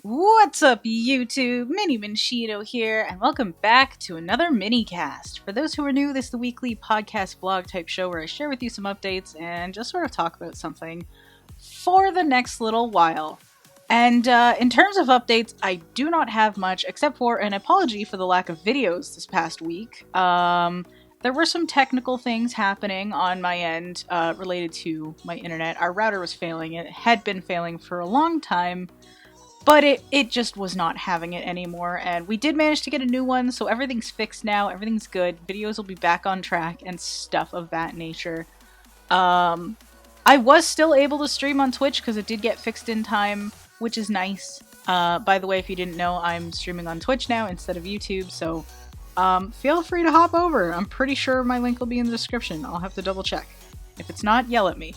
What's up, YouTube? Minnie here, and welcome back to another Minnycast. For those who are new, this is the weekly podcast blog type show where I share with you some updates and just sort of talk about something for the next little while. And in terms of updates, I do not have much except for an apology for the lack of videos this past week. There were some technical things happening on my end related to my internet. Our router was failing. It had been failing for a long time. But it just was not having it anymore, and we did manage to get a new one, so everything's fixed now, everything's good, videos will be back on track, and stuff of that nature. I was still able to stream on Twitch, because it did get fixed in time, which is nice. By the way, if you didn't know, I'm streaming on Twitch now instead of YouTube, so feel free to hop over. I'm pretty sure my link will be in the description. I'll have to double check. If it's not, yell at me.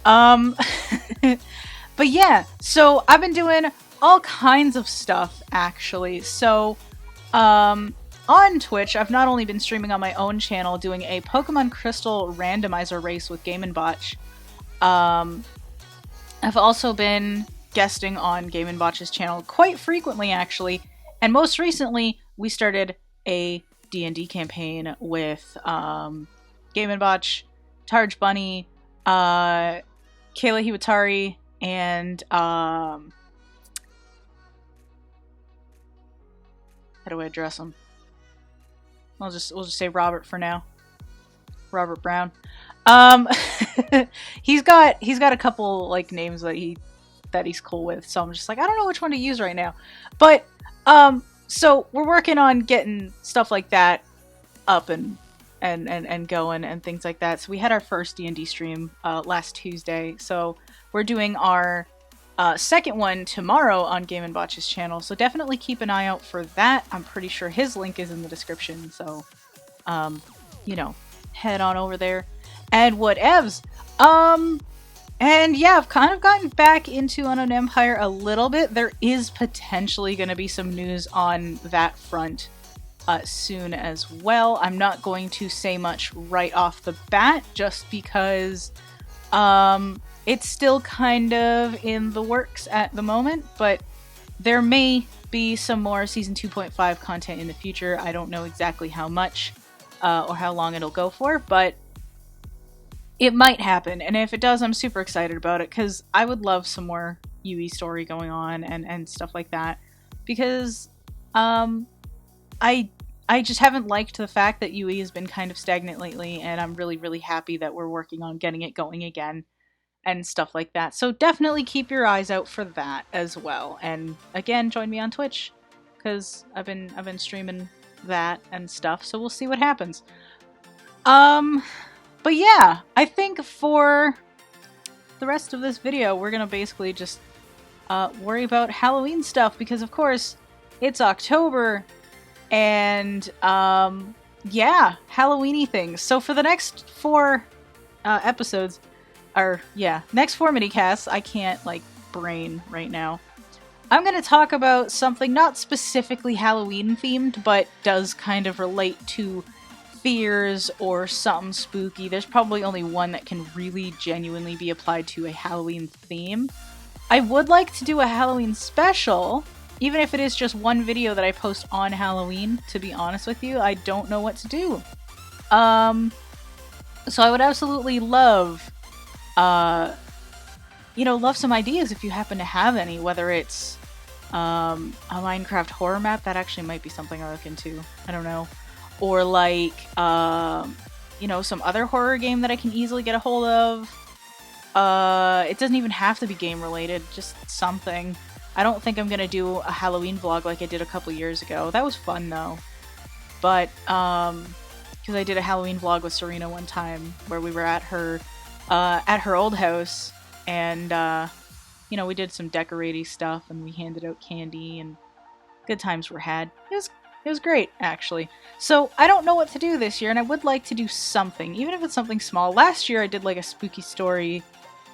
But yeah, so I've been doing all kinds of stuff, actually. So, on Twitch, I've not only been streaming on my own channel, doing a Pokemon Crystal randomizer race with gamenbotch. I've also been guesting on gamenbotch's channel quite frequently, actually. And most recently, we started a D&D campaign with gamenbotch, TargeBunny, Kayla Hiwatari, and how do I address him? We'll just say Robert for now. Robert Brown. He's got a couple like names that he's cool with, so I'm just like, I don't know which one to use right now. But so we're working on getting stuff like that up and going and things like that. So we had our first D&D stream last Tuesday. So we're doing our second one tomorrow on gamenbotch's channel, so definitely keep an eye out for that. I'm pretty sure his link is in the description, so, head on over there. And whatevs. And yeah, I've kind of gotten back into Unknown Empire a little bit. There is potentially going to be some news on that front soon as well. I'm not going to say much right off the bat, just because, it's still kind of in the works at the moment, but there may be some more Season 2.5 content in the future. I don't know exactly how much or how long it'll go for, but it might happen. And if it does, I'm super excited about it, because I would love some more UE story going on and stuff like that. Because I just haven't liked the fact that UE has been kind of stagnant lately, and I'm really, really happy that we're working on getting it going again. And stuff like that. So definitely keep your eyes out for that as well. And again, join me on Twitch, because I've been streaming that and stuff. So we'll see what happens. But yeah, I think for the rest of this video, we're gonna basically just worry about Halloween stuff, because of course it's October, and yeah, Halloweeny things. So for the next 4 episodes. Next 4 minicasts, I can't, brain right now. I'm gonna talk about something not specifically Halloween themed, but does kind of relate to fears or something spooky. There's probably only one that can really genuinely be applied to a Halloween theme. I would like to do a Halloween special, even if it is just one video that I post on Halloween, to be honest with you. I don't know what to do. So I would absolutely love love some ideas if you happen to have any, whether it's a Minecraft horror map. That actually might be something I look into. I don't know. Or some other horror game that I can easily get a hold of. It doesn't even have to be game related, just something. I don't think I'm gonna do a Halloween vlog like I did a couple years ago. That was fun though. But because I did a Halloween vlog with Serena one time where we were at her old house, and we did some decorating stuff, and we handed out candy, and good times were had. It was great, actually. So I don't know what to do this year, and I would like to do something, even if it's something small. Last year I did like a spooky story.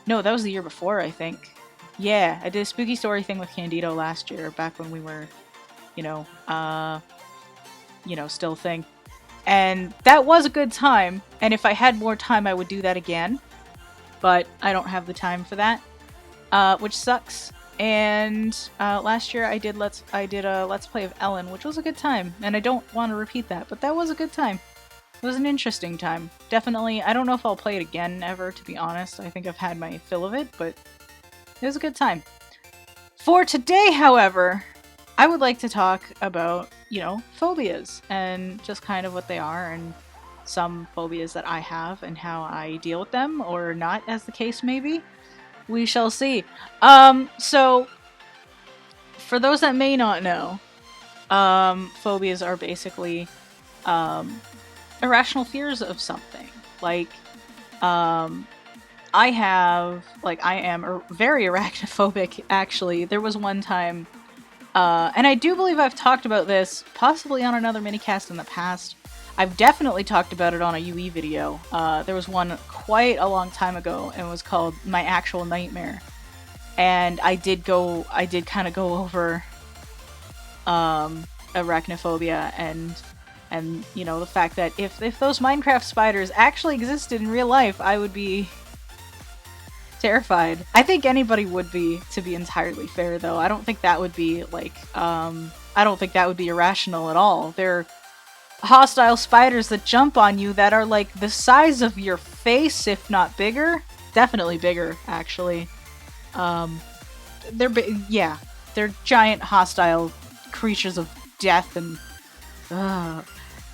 No, that was the year before, I think. Yeah, I did a spooky story thing with Candido last year, back when we were, still a thing. And that was a good time, and if I had more time I would do that again. But I don't have the time for that, which sucks. And last year I did a Let's Play of Ellen, which was a good time, and I don't want to repeat that, but that was a good time. It was an interesting time. Definitely, I don't know if I'll play it again ever, to be honest. I think I've had my fill of it, but it was a good time. For today, however, I would like to talk about, phobias, and just kind of what they are, and some phobias that I have, and how I deal with them, or not, as the case may be. We shall see. So, for those that may not know, phobias are basically, irrational fears of something. Like, I am very arachnophobic, actually. There was one time, and I do believe I've talked about this, possibly on another minicast in the past. I've definitely talked about it on a UE video. There was one quite a long time ago, and it was called My Actual Nightmare. And I did kind of go over arachnophobia and the fact that if those Minecraft spiders actually existed in real life, I would be terrified. I think anybody would be, to be entirely fair, though. I don't think that would be irrational at all. They're hostile spiders that jump on you that are like the size of your face, if not bigger. Definitely bigger, actually. They're giant hostile creatures of death, and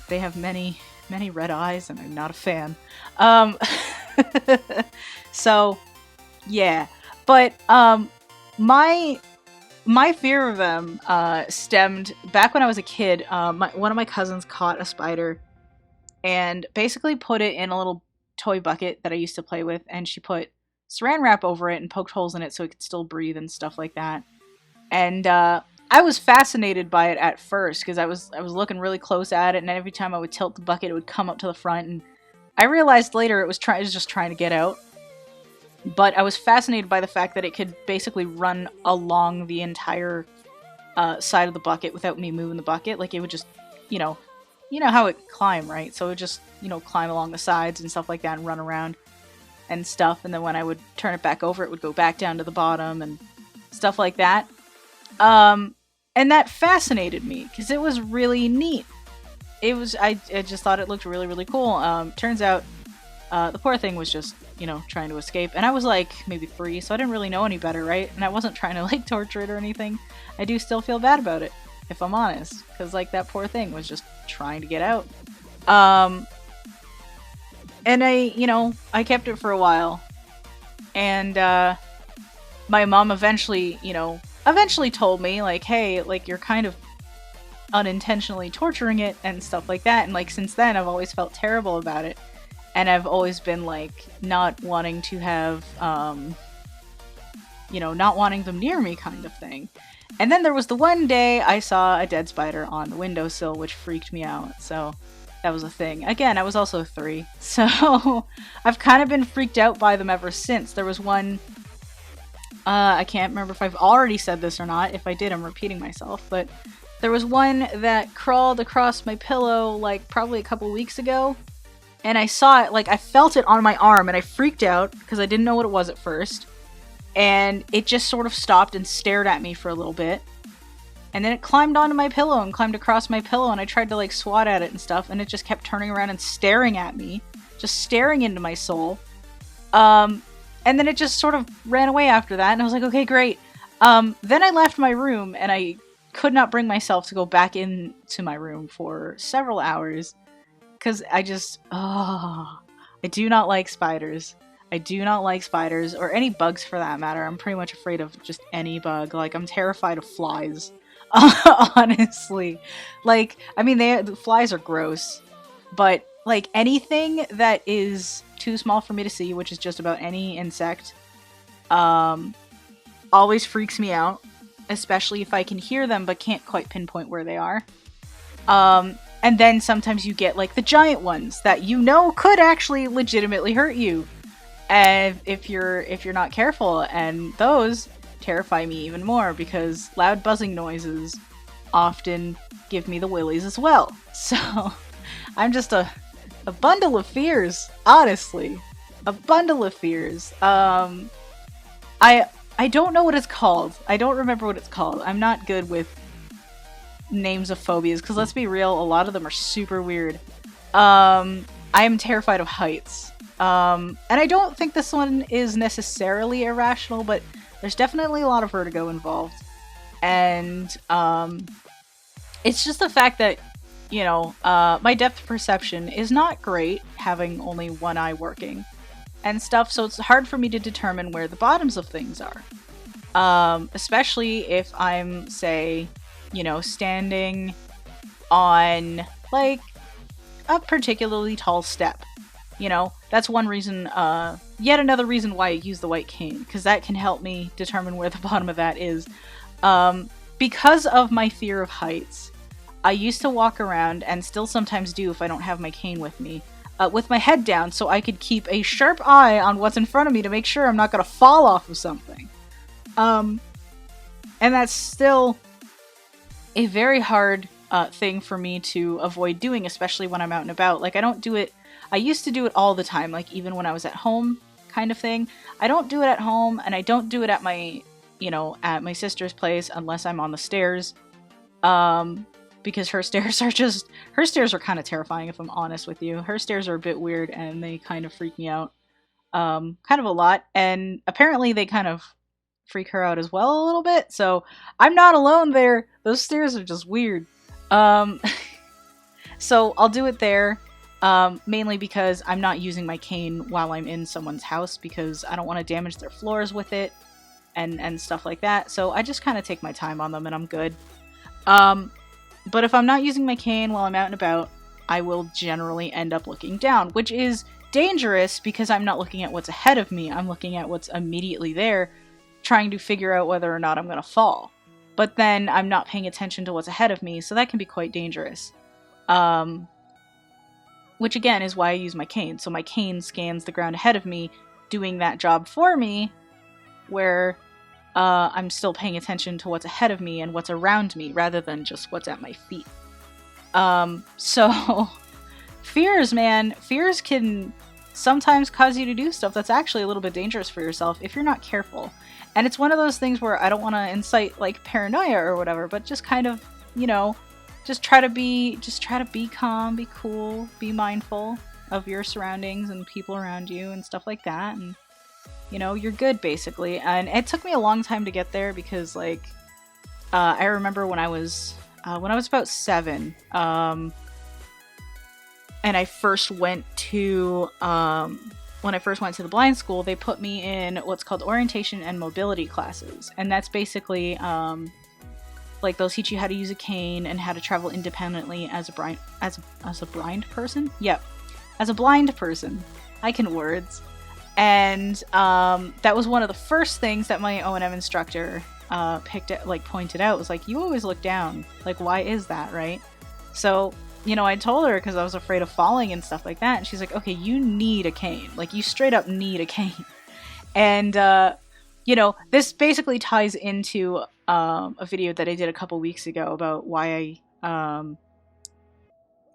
they have many red eyes, and I'm not a fan. So yeah, but my fear of them stemmed back when I was a kid. One of my cousins caught a spider and basically put it in a little toy bucket that I used to play with, and she put saran wrap over it and poked holes in it so it could still breathe and stuff like that. And I was fascinated by it at first because I was looking really close at it, and every time I would tilt the bucket, it would come up to the front, and I realized later it was just trying to get out. But I was fascinated by the fact that it could basically run along the entire side of the bucket without me moving the bucket. Like, it would just, you know how it climb, right? So it would just, climb along the sides and stuff like that and run around and stuff. And then when I would turn it back over, it would go back down to the bottom and stuff like that. And that fascinated me because it was really neat. I just thought it looked really, really cool. Turns out the poor thing was just, trying to escape. And I was like maybe 3, so I didn't really know any better, right? And I wasn't trying to like torture it or anything. I do still feel bad about it, if I'm honest. Because like that poor thing was just trying to get out. And I kept it for a while. And my mom eventually told me, like, hey, like, you're kind of unintentionally torturing it and stuff like that. And like since then I've always felt terrible about it. And I've always been like not wanting to have not wanting them near me kind of thing. And then there was the one day I saw a dead spider on the windowsill, which freaked me out. So that was a thing. Again, I was also 3. So I've kind of been freaked out by them ever since. There was one, I can't remember if I've already said this or not. If I did, I'm repeating myself. But there was one that crawled across my pillow like probably a couple weeks ago. And I saw it, like, I felt it on my arm, and I freaked out, because I didn't know what it was at first. And it just sort of stopped and stared at me for a little bit. And then it climbed onto my pillow and climbed across my pillow, and I tried to, like, swat at it and stuff, and it just kept turning around and staring at me. Just staring into my soul. And then it just sort of ran away after that, and I was like, okay, great. Then I left my room, and I could not bring myself to go back into my room for several hours. Because I do not like spiders. I do not like spiders, or any bugs for that matter. I'm pretty much afraid of just any bug. Like, I'm terrified of flies. Honestly. Like, I mean, the flies are gross. But, like, anything that is too small for me to see, which is just about any insect, always freaks me out. Especially if I can hear them, but can't quite pinpoint where they are. And then sometimes you get, like, the giant ones that could actually legitimately hurt you. And if you're not careful, and those terrify me even more because loud buzzing noises often give me the willies as well. So I'm just a bundle of fears, honestly. A bundle of fears. I I don't know what it's called. I don't remember what it's called. I'm not good with names of phobias, because let's be real, a lot of them are super weird. I am terrified of heights. And I don't think this one is necessarily irrational, but there's definitely a lot of vertigo involved. And it's just the fact that, you know, my depth perception is not great, having only one eye working and stuff, so it's hard for me to determine where the bottoms of things are. Especially if I'm, say, you know, standing on, like, a particularly tall step. You know, that's one reason, yet another reason why I use the white cane, because that can help me determine where the bottom of that is. Because of my fear of heights, I used to walk around, and still sometimes do if I don't have my cane with me, with my head down so I could keep a sharp eye on what's in front of me to make sure I'm not going to fall off of something. And that's still a very hard thing for me to avoid doing, especially when I'm out and about. Like, I don't do it, I used to do it all the time, like even when I was at home kind of thing. I don't do it at home, and I don't do it at my, you know, at my sister's place unless I'm on the stairs. Because her stairs are kind of terrifying, if I'm honest with you. Her stairs are a bit weird, and they kind of freak me out kind of a lot, and apparently they kind of freak her out as well a little bit, so I'm not alone there. Those stairs are just weird. So I'll do it there, mainly because I'm not using my cane while I'm in someone's house, because I don't want to damage their floors with it and stuff like that, so I just kind of take my time on them and I'm good. But if I'm not using my cane while I'm out and about, I will generally end up looking down, which is dangerous because I'm not looking at what's ahead of me. I'm looking at what's immediately there, trying to figure out whether or not I'm going to fall. But then I'm not paying attention to what's ahead of me, so that can be quite dangerous. Which again is why I use my cane. So my cane scans the ground ahead of me, doing that job for me, where I'm still paying attention to what's ahead of me and what's around me, rather than just what's at my feet. So, fears, man. Fears can sometimes cause you to do stuff that's actually a little bit dangerous for yourself if you're not careful. And it's one of those things where I don't want to incite, like, paranoia or whatever, but just kind of, you know, just try to be calm, be cool, be mindful of your surroundings and people around you and stuff like that, and you know, you're good, basically. And it took me a long time to get there because, like, I remember when I was about 7, and I first went to, when I first went to the blind school, they put me in what's called orientation and mobility classes. And that's basically, like, they'll teach you how to use a cane and how to travel independently as a blind person? Yep. As a blind person. I can words. And that was one of the first things that my O&M instructor pointed out, was like, you always look down. Like, why is that, right? So, you know, I told her because I was afraid of falling and stuff like that. And she's like, okay, you need a cane. Like, you straight up need a cane. And, you know, this basically ties into a video that I did a couple weeks ago about why I,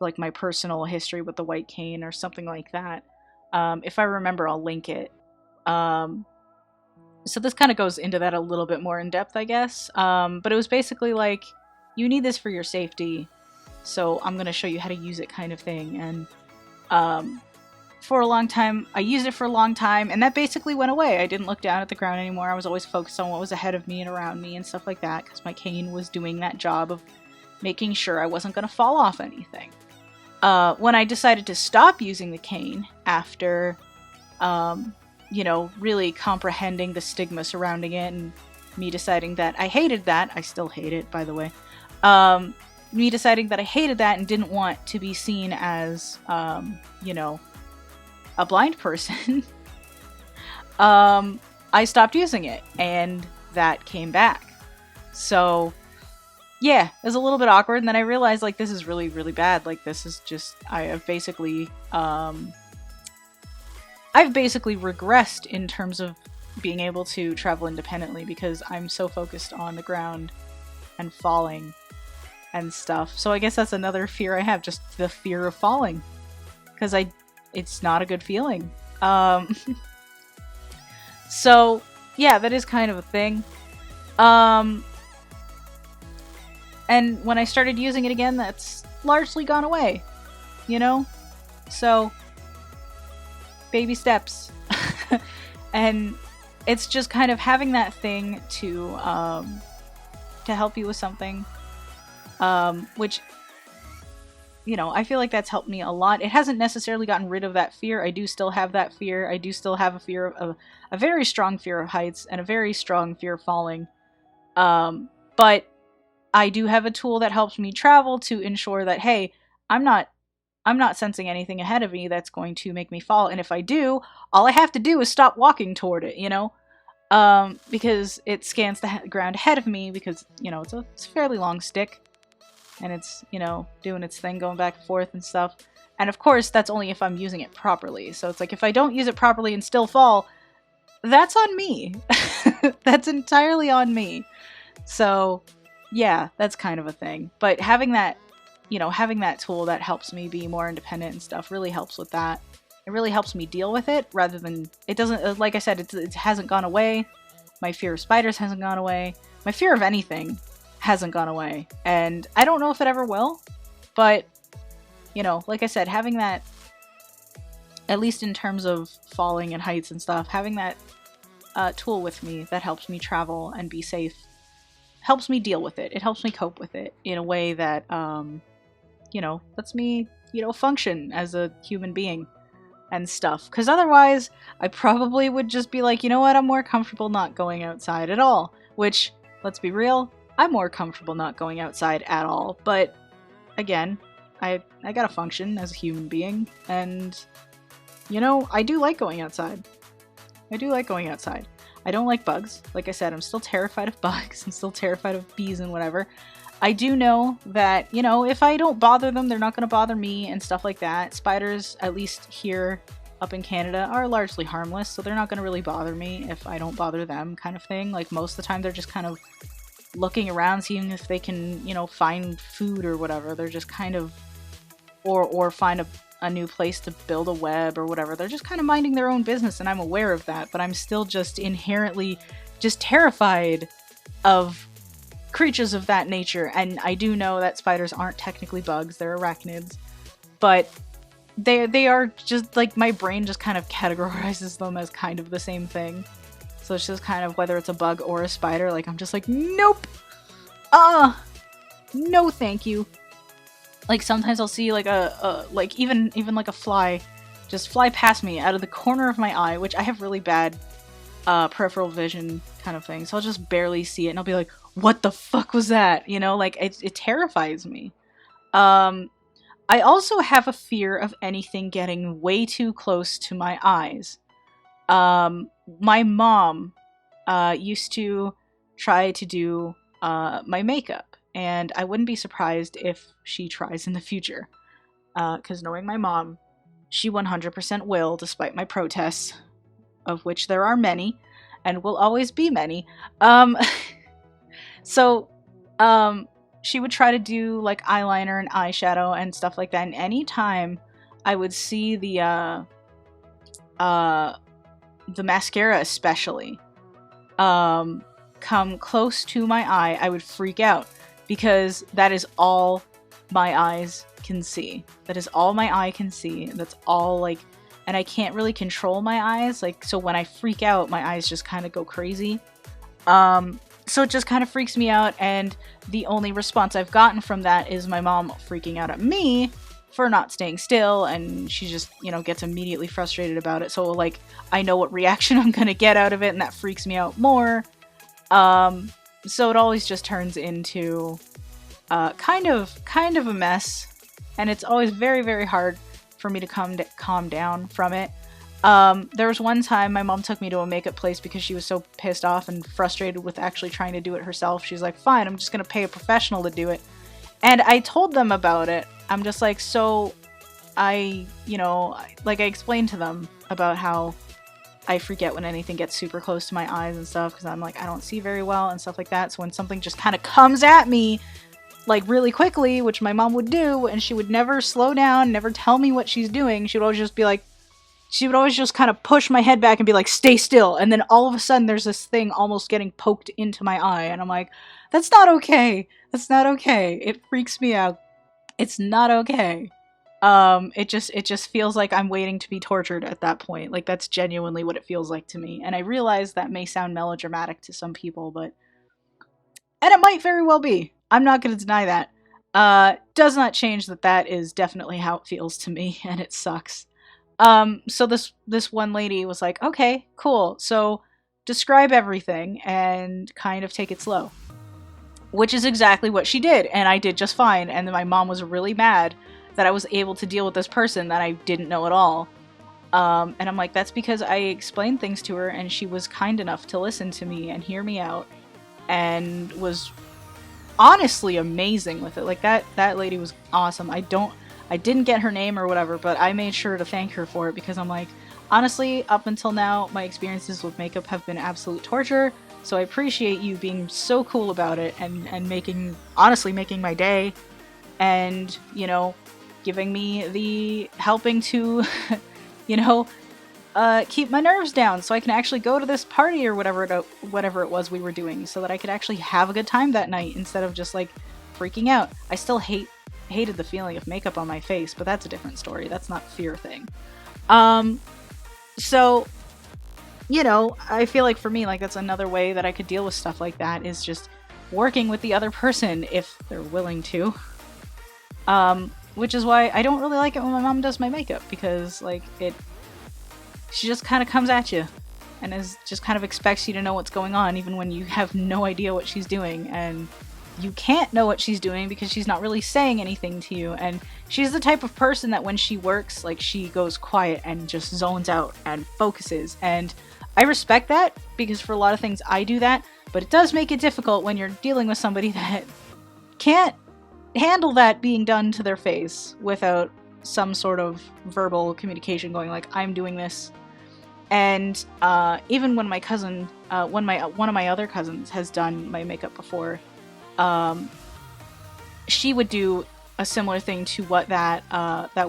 like, my personal history with the white cane or something like that. If I remember, I'll link it. So this kind of goes into that a little bit more in depth, I guess. But it was basically like, you need this for your safety, so I'm going to show you how to use it, kind of thing. And for a long time, I used it for a long time, and that basically went away. I didn't look down at the ground anymore. I was always focused on what was ahead of me and around me and stuff like that, because my cane was doing that job of making sure I wasn't going to fall off anything. When I decided to stop using the cane after, you know, really comprehending the stigma surrounding it, and me deciding that I hated that, I still hate it, by the way, me deciding that I hated that and didn't want to be seen as, you know, a blind person, I stopped using it, and that came back. So, yeah, it was a little bit awkward, and then I realized, like, this is really, really bad. Like, this is just, I've basically regressed in terms of being able to travel independently, because I'm so focused on the ground and falling and stuff. So I guess that's another fear I have, just the fear of falling, because it's not a good feeling. So yeah, that is kind of a thing. And when I started using it again, that's largely gone away, you know? So, baby steps. And it's just kind of having that thing to help you with something, which, you know, I feel like that's helped me a lot. It hasn't necessarily gotten rid of that fear. I do still have that fear. I do still have a fear of a very strong fear of heights and a very strong fear of falling. But I do have a tool that helps me travel to ensure that, hey, I'm not sensing anything ahead of me that's going to make me fall. And if I do, all I have to do is stop walking toward it, you know? Because it scans the ground ahead of me because, you know, it's a fairly long stick. And it's, you know, doing its thing, going back and forth and stuff. And of course, that's only if I'm using it properly. So it's like, if I don't use it properly and still fall, that's on me. That's entirely on me. So, yeah, that's kind of a thing. But having that, you know, having that tool that helps me be more independent and stuff really helps with that. It really helps me deal with it rather than, it doesn't, like I said, it hasn't gone away. My fear of spiders hasn't gone away. My fear of anything hasn't gone away. And I don't know if it ever will, but, you know, like I said, having that, at least in terms of falling and heights and stuff, having that tool with me that helps me travel and be safe, helps me deal with it. It helps me cope with it in a way that, you know, lets me, you know, function as a human being and stuff. Because otherwise, I probably would just be like, you know what, I'm more comfortable not going outside at all. Which, let's be real, I'm more comfortable not going outside at all. But, again, I gotta function as a human being. And, you know, I do like going outside. I do like going outside. I don't like bugs. Like I said, I'm still terrified of bugs. I'm still terrified of bees and whatever. I do know that, you know, if I don't bother them, they're not going to bother me and stuff like that. Spiders, at least here up in Canada, are largely harmless, so they're not going to really bother me if I don't bother them, kind of thing. Like, most of the time, they're just kind of looking around, seeing if they can, you know, find food or whatever. They're just kind of, or find a new place to build a web or whatever. They're just kind of minding their own business, and I'm aware of that, but I'm still just inherently just terrified of creatures of that nature. And I do know that spiders aren't technically bugs, they're arachnids, but they are just, like, my brain just kind of categorizes them as kind of the same thing. So it's just kind of, whether it's a bug or a spider, like, I'm just like, nope! No thank you. Like, sometimes I'll see, like, like, even like a fly just fly past me out of the corner of my eye, which I have really bad peripheral vision kind of thing, so I'll just barely see it, and I'll be like, what the fuck was that? You know, like, it terrifies me. I also have a fear of anything getting way too close to my eyes. My mom used to try to do my makeup, and I wouldn't be surprised if she tries in the future. Because knowing my mom, she 100% will, despite my protests, of which there are many, and will always be many. So, she would try to do, like, eyeliner and eyeshadow and stuff like that, and anytime I would see the mascara especially, come close to my eye, I would freak out, because that is all my eyes can see. That is all my eye can see. That's all, like, and I can't really control my eyes, like, so when I freak out, my eyes just kind of go crazy. So it just kind of freaks me out, and the only response I've gotten from that is my mom freaking out at me for not staying still, and she just, you know, gets immediately frustrated about it. So, like, I know what reaction I'm gonna get out of it, and that freaks me out more. So it always just turns into kind of a mess, and it's always very, very hard for me to calm down from it. There was one time my mom took me to a makeup place because she was so pissed off and frustrated with actually trying to do it herself. She's like, fine, I'm just gonna pay a professional to do it. And I told them about it. I'm just like, so I explained to them about how I freak out when anything gets super close to my eyes and stuff, because I'm like, I don't see very well and stuff like that. So when something just kind of comes at me, like, really quickly, which my mom would do, and she would never slow down, never tell me what she's doing, she would always just be like, she would always just kind of push my head back and be like, stay still. And then all of a sudden there's this thing almost getting poked into my eye. And I'm like, that's not okay. That's not okay. It freaks me out. It's not okay. It just feels like I'm waiting to be tortured at that point. Like, that's genuinely what it feels like to me. And I realize that may sound melodramatic to some people, and it might very well be. I'm not going to deny that. Does not change that is definitely how it feels to me, and it sucks. So this one lady was like, okay, cool. So describe everything and kind of take it slow. Which is exactly what she did, and I did just fine. And then my mom was really mad that I was able to deal with this person that I didn't know at all. And I'm like, that's because I explained things to her, and she was kind enough to listen to me and hear me out, and was honestly amazing with it. Like, that lady was awesome. I didn't get her name or whatever, but I made sure to thank her for it, because I'm like, honestly, up until now, my experiences with makeup have been absolute torture. So I appreciate you being so cool about it and making my day, and, you know, giving me the helping to, you know, keep my nerves down so I can actually go to this party or whatever it was we were doing, so that I could actually have a good time that night instead of just like freaking out. I still hated the feeling of makeup on my face, but that's a different story. That's not a fear thing. So, you know, I feel like for me, like, that's another way that I could deal with stuff like that, is just working with the other person if they're willing to. Which is why I don't really like it when my mom does my makeup, because, like, she just kind of comes at you and just kind of expects you to know what's going on, even when you have no idea what she's doing, and you can't know what she's doing because she's not really saying anything to you. And she's the type of person that when she works, like, she goes quiet and just zones out and focuses, and I respect that, because for a lot of things I do that, but it does make it difficult when you're dealing with somebody that can't handle that being done to their face without some sort of verbal communication going, like, I'm doing this. And even when my cousin, one of my other cousins has done my makeup before, she would do a similar thing to what that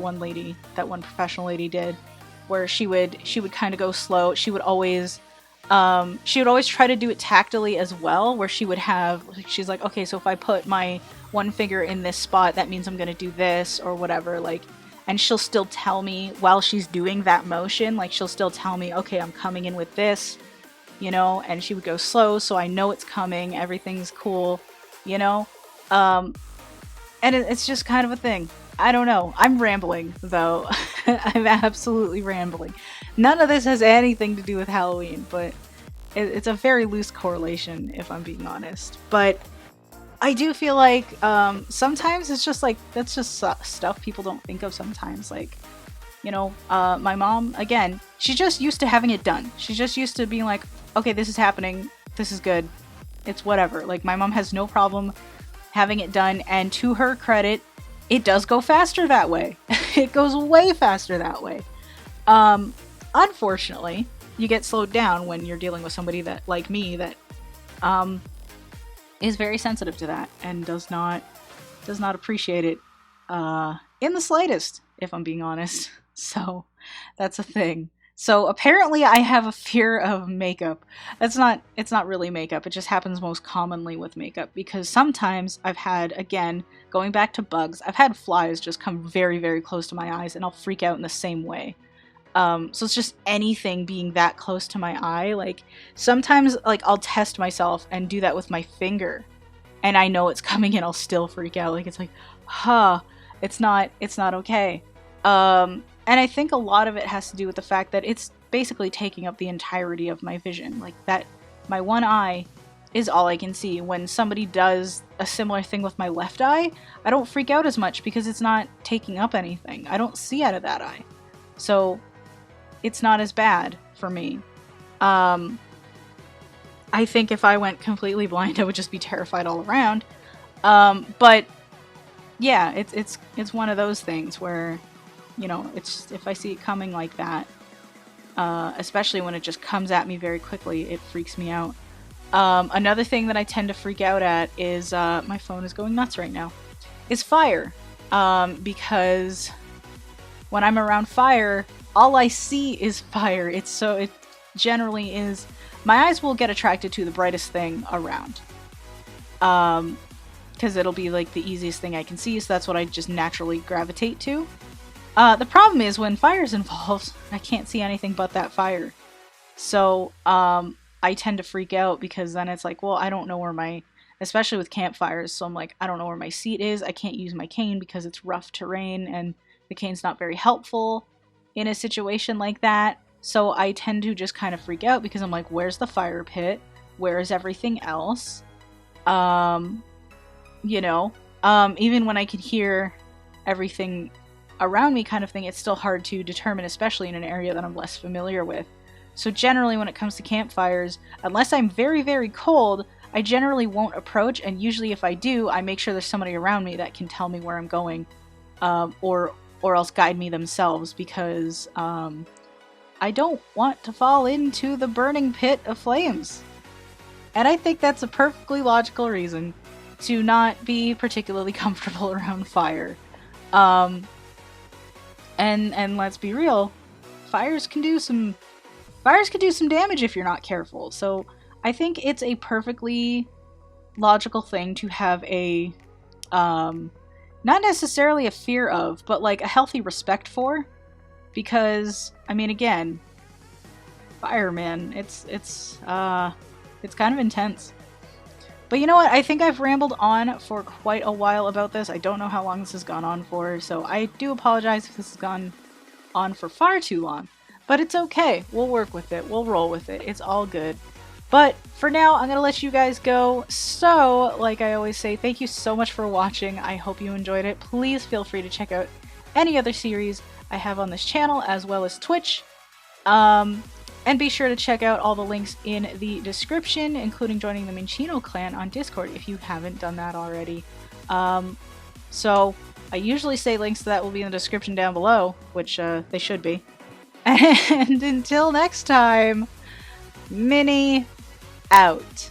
one professional lady did, where she would kind of go slow. She would always try to do it tactily as well, where she's like, okay, so if I put my one finger in this spot, that means I'm going to do this or whatever, like, and she'll still tell me while she's doing that motion, like, she'll still tell me, okay, I'm coming in with this, you know, and she would go slow, so I know it's coming, everything's cool, you know, and it's just kind of a thing. I don't know. I'm rambling, though. I'm absolutely rambling. None of this has anything to do with Halloween, but it's a very loose correlation, if I'm being honest. But I do feel like sometimes it's just like, that's just stuff people don't think of sometimes. Like, you know, my mom, again, she's just used to having it done. She's just used to being like, okay, this is happening. This is good. It's whatever. Like, my mom has no problem having it done, and to her credit, it does go faster that way. It goes way faster that way. Unfortunately, you get slowed down when you're dealing with somebody that, like me, that is very sensitive to that and does not appreciate it in the slightest, if I'm being honest. So that's a thing. So apparently I have a fear of makeup. It's not really makeup. It just happens most commonly with makeup, because sometimes I've had, again, going back to bugs, I've had flies just come very, very close to my eyes, and I'll freak out in the same way. So it's just anything being that close to my eye. Like, sometimes, like, I'll test myself and do that with my finger, and I know it's coming and I'll still freak out. Like, it's like, it's not okay. And I think a lot of it has to do with the fact that it's basically taking up the entirety of my vision. Like, that, my one eye is all I can see. When somebody does a similar thing with my left eye, I don't freak out as much because it's not taking up anything. I don't see out of that eye. So it's not as bad for me. I think if I went completely blind, I would just be terrified all around. But yeah, it's one of those things where, you know, it's, if I see it coming like that, especially when it just comes at me very quickly, it freaks me out. Another thing that I tend to freak out at is, my phone is going nuts right now, is fire. Because when I'm around fire, all I see is fire. It generally is, my eyes will get attracted to the brightest thing around. Because it'll be like the easiest thing I can see, so that's what I just naturally gravitate to. The problem is when fire's involved, I can't see anything but that fire. So, I tend to freak out because then it's like, well, I don't know where my, especially with campfires, so I'm like, I don't know where my seat is. I can't use my cane because it's rough terrain and the cane's not very helpful in a situation like that. So I tend to just kind of freak out because I'm like, where's the fire pit? Where is everything else? You know, even when I can hear everything around me kind of thing, it's still hard to determine, especially in an area that I'm less familiar with. So generally when it comes to campfires, unless I'm very, very cold, I generally won't approach, and usually if I do, I make sure there's somebody around me that can tell me where I'm going, or else guide me themselves, because I don't want to fall into the burning pit of flames. And I think that's a perfectly logical reason to not be particularly comfortable around fire. And let's be real, fires can do some damage if you're not careful. So I think it's a perfectly logical thing to have a not necessarily a fear of, but like a healthy respect for, because I mean, again, fire, man, it's kind of intense. But you know what? I think I've rambled on for quite a while about this. I don't know how long this has gone on for, so I do apologize if this has gone on for far too long. But it's okay. We'll work with it. We'll roll with it. It's all good. But for now, I'm going to let you guys go. So, like I always say, thank you so much for watching. I hope you enjoyed it. Please feel free to check out any other series I have on this channel, as well as Twitch. And be sure to check out all the links in the description, including joining the Minchino clan on Discord if you haven't done that already. So, I usually say links to that will be in the description down below, which they should be. And until next time, Minny out.